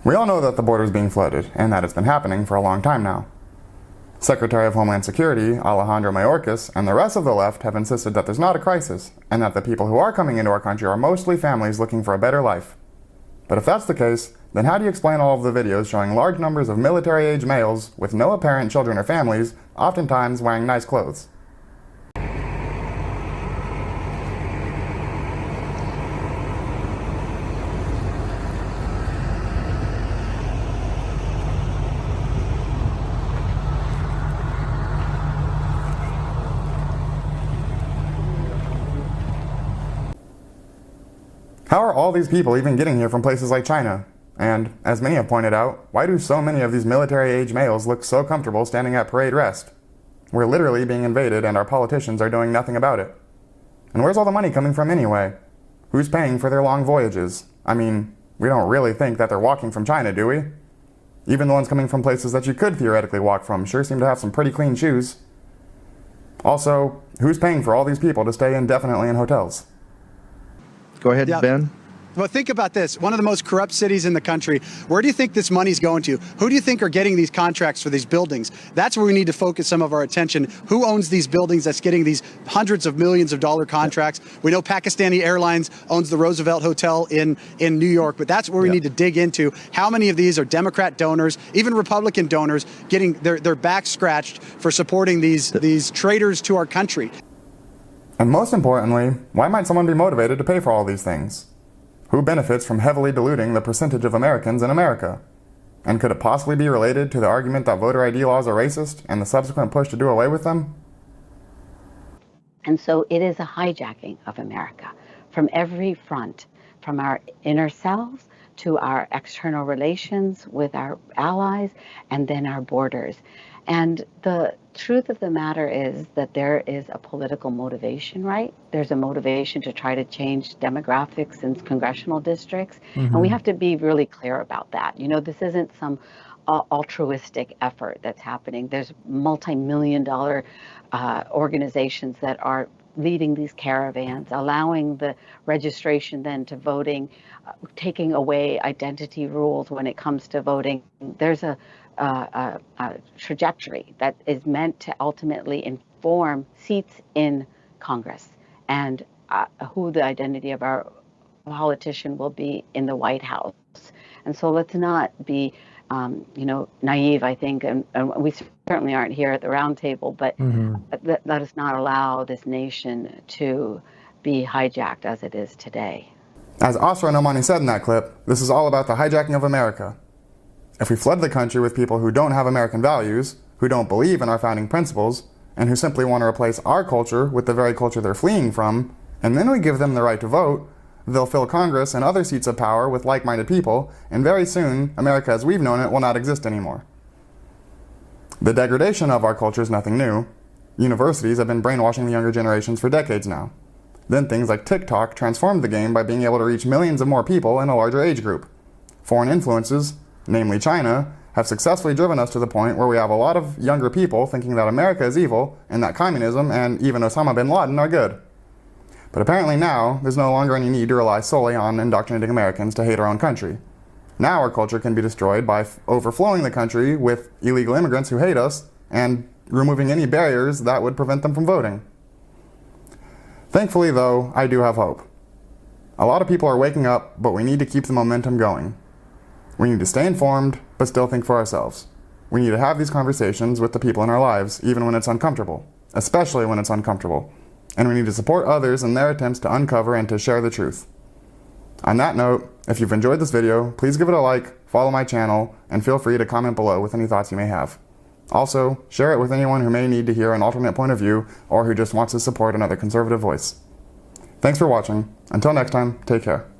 We all know that the border is being flooded, and that it's been happening for a long time now. Secretary of Homeland Security, Alejandro Mayorkas, and the rest of the left have insisted that there's not a crisis, and that the people who are coming into our country are mostly families looking for a better life. But if that's the case, then how do you explain all of the videos showing large numbers of military-age males with no apparent children or families, oftentimes wearing nice clothes? How are all these people even getting here from places like China? And, as many have pointed out, why do so many of these military-age males look so comfortable standing at parade rest? We're literally being invaded and our politicians are doing nothing about it. And where's all the money coming from anyway? Who's paying for their long voyages? I mean, we don't really think that they're walking from China, do we? Even the ones coming from places that you could theoretically walk from sure seem to have some pretty clean shoes. Also, who's paying for all these people to stay indefinitely in hotels? Go ahead, Ben. Well, think about this. One of the most corrupt cities in the country. Where do you think this money's going to? Who do you think are getting these contracts for these buildings? That's where we need to focus some of our attention. Who owns these buildings that's getting these hundreds of millions of dollar contracts? We know Pakistani Airlines owns the Roosevelt Hotel in New York, but that's where we need to dig into. How many of these are Democrat donors, even Republican donors, getting their backs scratched for supporting these traitors to our country? And most importantly, why might someone be motivated to pay for all these things? Who benefits from heavily diluting the percentage of Americans in America? And could it possibly be related to the argument that voter ID laws are racist and the subsequent push to do away with them? And so it is a hijacking of America from every front, from our inner selves to our external relations with our allies and then our borders. And the truth of the matter is that there is a political motivation, right? There's a motivation to try to change demographics in congressional districts. And we have to be really clear about that. You know, this isn't some altruistic effort that's happening. There's multi-million-dollar organizations that are leading these caravans, allowing the registration then to voting, taking away identity rules when it comes to voting. There's a trajectory that is meant to ultimately inform seats in Congress and who the identity of our politician will be in the White House. And so let's not be, naive, I think, and we certainly aren't here at the round table, but let us not allow this nation to be hijacked as it is today. As Asra Nomani said in that clip, this is all about the hijacking of America. If we flood the country with people who don't have American values, who don't believe in our founding principles, and who simply want to replace our culture with the very culture they're fleeing from, and then we give them the right to vote, they'll fill Congress and other seats of power with like-minded people, and very soon, America as we've known it will not exist anymore. The degradation of our culture is nothing new. Universities have been brainwashing the younger generations for decades now. Then things like TikTok transformed the game by being able to reach millions of more people in a larger age group. Foreign influences, namely China, have successfully driven us to the point where we have a lot of younger people thinking that America is evil and that communism and even Osama bin Laden are good. But apparently now, there's no longer any need to rely solely on indoctrinating Americans to hate our own country. Now our culture can be destroyed by overflowing the country with illegal immigrants who hate us and removing any barriers that would prevent them from voting. Thankfully, though, I do have hope. A lot of people are waking up, but we need to keep the momentum going. We need to stay informed, but still think for ourselves. We need to have these conversations with the people in our lives, even when it's uncomfortable, especially when it's uncomfortable. And we need to support others in their attempts to uncover and to share the truth. On that note, if you've enjoyed this video, please give it a like, follow my channel, and feel free to comment below with any thoughts you may have. Also, share it with anyone who may need to hear an alternate point of view or who just wants to support another conservative voice. Thanks for watching. Until next time, take care.